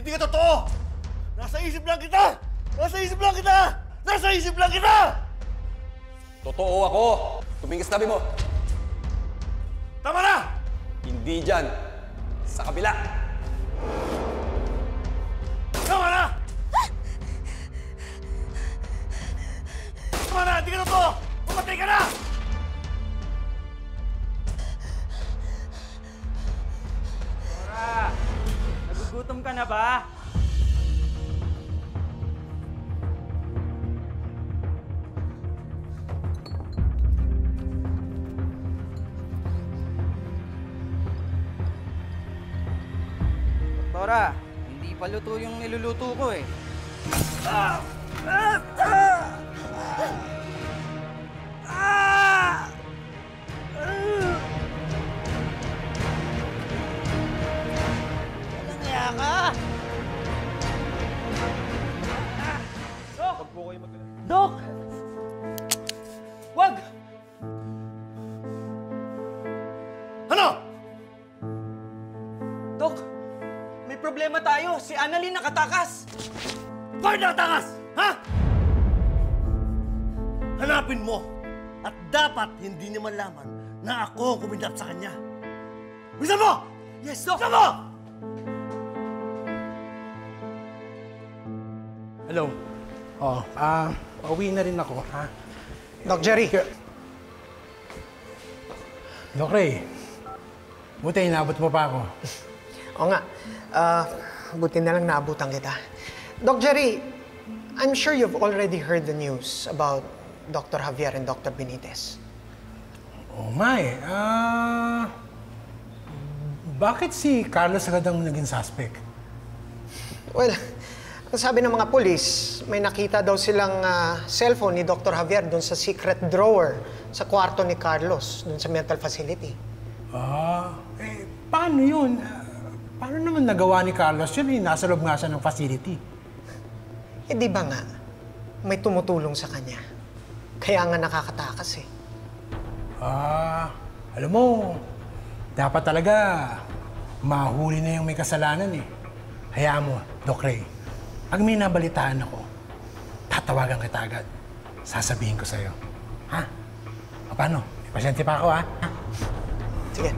Hindi ka totoo! Nasa isip lang kita! Nasa isip lang kita! Nasa isip lang kita! Totoo ako! Tumingin sa tabi mo! Tama na! Hindi dyan! Sa kabila! Tama na! Tama na! Hindi ka totoo! Pumatay ka na! Dora! Nagugutom ka na ba? Dora, hindi pa luto yung niluluto ko eh. Walang niya ka! Dok! Wag! Ano? Dok! May problema tayo. Si Annalyn nakatakas. Bakit nakatakas? Ha? Hanapin mo. At dapat hindi niya malaman na ako ang kumidlat sa kanya. Bisa mo! Yes, Dok! Bisa mo! Hello. Oh, pauwi na rin ako, ha? Doc Jerry. Doc Ray, buti inabot mo pa ako. Oo nga. Buti na lang naabutan kita. Doc Jerry, I'm sure you've already heard the news about Dr. Javier and Dr. Benitez. Oh, my. Bakit si Carlos agad ang naging suspect? Well, ang sabi ng mga polis, may nakita daw silang cellphone ni Dr. Javier doon sa secret drawer sa kwarto ni Carlos, doon sa mental facility. Paano yun? Paano naman nagawa ni Carlos yun? Nasa loob nga siya ng facility. Eh di ba nga, may tumutulong sa kanya. Kaya nga nakakatakas eh. Alam mo, dapat talaga mahuli na yung may kasalanan eh. Hayaan mo, Doc Ray. Pag may nabalitaan ako, tatawagan kita agad. Sasabihin ko sa'yo. Ha? O paano? May pasyente pa ako, ha? Sige.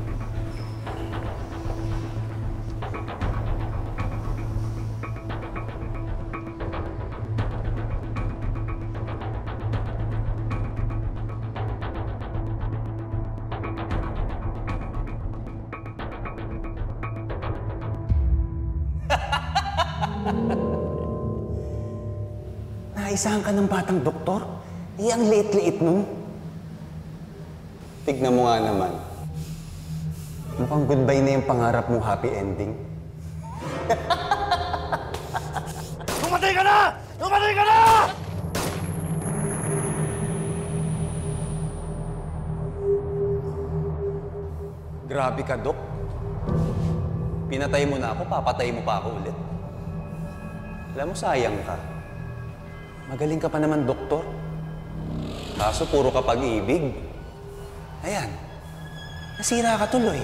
Naisahan ka ng batang doktor? Ang liit-liit nun. Tignan mo nga naman. Mukhang goodbye na yung pangarap mong happy ending. Pumatay ka na! Pumatay ka na! Grabe ka, Dok. Pinatay mo na ako, papatay mo pa ako ulit. Alam mo, sayang ka. Magaling ka pa naman, doktor. Kaso puro ka pag-ibig. Ayan, nasira ka tuloy.